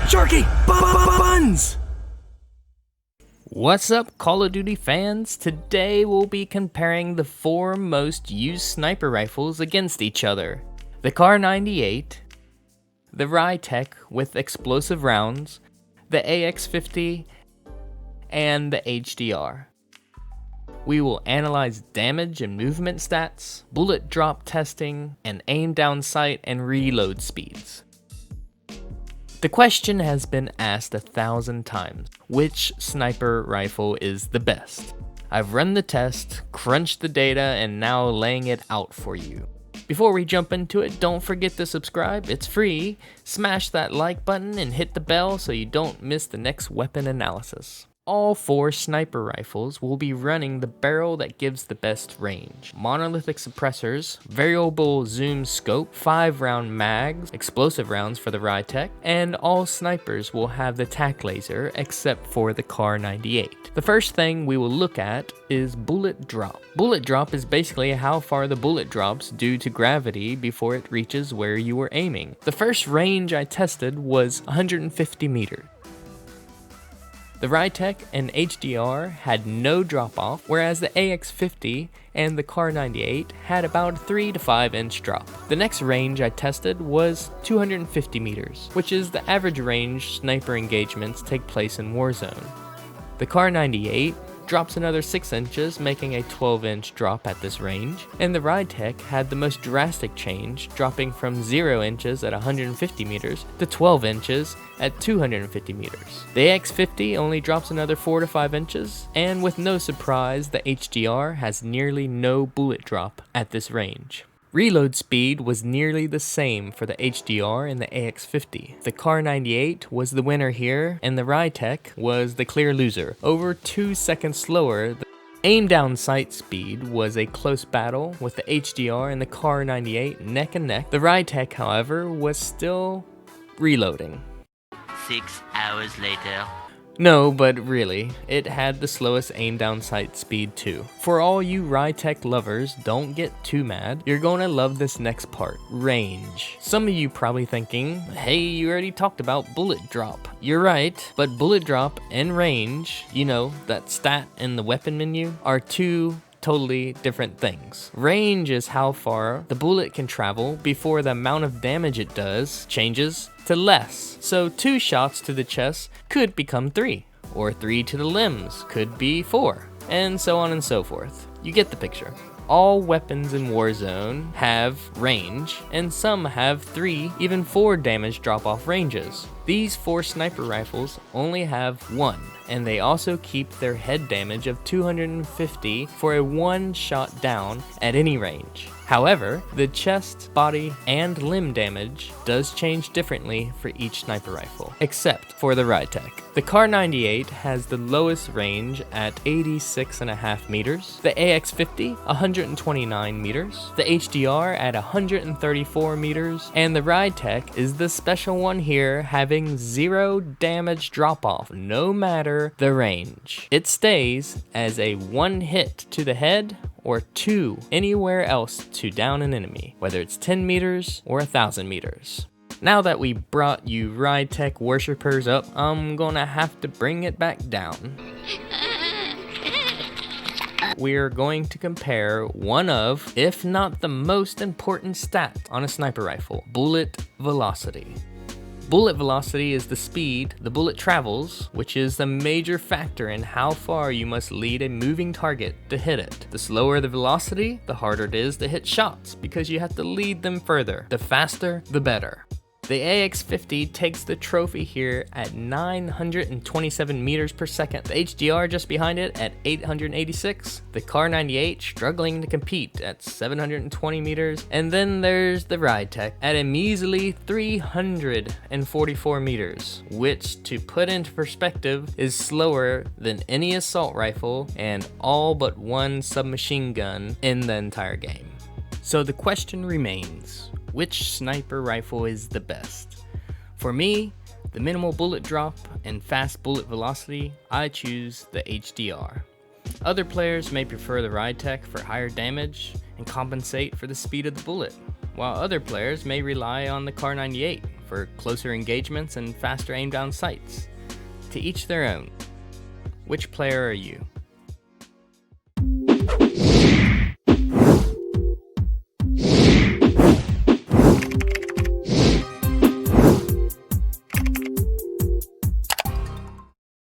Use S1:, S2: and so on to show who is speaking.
S1: Sharky! Buns!
S2: What's up, Call of Duty fans? Today we'll be comparing the 4 most used sniper rifles against each other. The Kar98, the Rytec with explosive rounds, the AX50, and the HDR. We will analyze damage and movement stats, bullet drop testing, and aim down sight and reload speeds. The question has been asked 1,000 times, which sniper rifle is the best? I've run the test, crunched the data, and now laying it out for you. Before we jump into it, don't forget to subscribe, it's free. Smash that like button and hit the bell so you don't miss the next weapon analysis. All 4 sniper rifles will be running the barrel that gives the best range, monolithic suppressors, variable zoom scope, 5-round mags, explosive rounds for the Rytec, and all snipers will have the tac laser except for the Kar98. The first thing we will look at is bullet drop. Bullet drop is basically how far the bullet drops due to gravity before it reaches where you were aiming. The first range I tested was 150 meters. The Rytec and HDR had no drop off, whereas the AX50 and the Kar98 had about a 3 to 5 inch drop. The next range I tested was 250 meters, which is the average range sniper engagements take place in Warzone. The Kar98 drops another 6 inches, making a 12-inch drop at this range, and the Rytec had the most drastic change, dropping from 0 inches at 150 meters to 12 inches at 250 meters. The AX50 only drops another 4 to 5 inches, and with no surprise, the HDR has nearly no bullet drop at this range. Reload speed was nearly the same for the HDR and the AX50. The Kar98 was the winner here, and the Rytec was the clear loser, over 2 seconds slower. The aim down sight speed was a close battle with the HDR and the Kar98 neck and neck. The Rytec, however, was still reloading.
S3: 6 hours later.
S2: No, but really, it had the slowest aim down sight speed too. For all you Rytec lovers, don't get too mad. You're gonna love this next part, range. Some of you probably thinking, hey, you already talked about bullet drop. You're right, but bullet drop and range, you know, that stat in the weapon menu, are two totally different things. Range is how far the bullet can travel before the amount of damage it does changes to less. So 2 shots to the chest could become 3, or 3 to the limbs could be 4, and so on and so forth. You get the picture. All weapons in Warzone have range, and some have 3, even 4 damage drop-off ranges. These 4 sniper rifles only have 1, and they also keep their head damage of 250 for a 1-shot down at any range. However, the chest, body, and limb damage does change differently for each sniper rifle, except for the Rytec. The Kar98 has the lowest range at 86.5 meters, the AX50 129 meters, the HDR at 134 meters, and the Rytec is the special one here, having 0 damage drop-off no matter the range. It stays as a 1 hit to the head or 2 anywhere else to down an enemy, whether it's 10 meters or 1,000 meters. Now that we brought you Rytec worshippers up, I'm gonna have to bring it back down. We're going to compare one of, if not the most important stat on a sniper rifle, bullet velocity. Bullet velocity is the speed the bullet travels, which is the major factor in how far you must lead a moving target to hit it. The slower the velocity, the harder it is to hit shots because you have to lead them further. The faster, the better. The AX50 takes the trophy here at 927 meters per second. The HDR just behind it at 886. The Kar98 struggling to compete at 720 meters. And then there's the Rytec at a measly 344 meters, which, to put into perspective, is slower than any assault rifle and all but one submachine gun in the entire game. So the question remains, which sniper rifle is the best? For me, the minimal bullet drop and fast bullet velocity, I choose the HDR. Other players may prefer the Rytec for higher damage and compensate for the speed of the bullet, while other players may rely on the Kar98 for closer engagements and faster aim down sights. To each their own. Which player are you?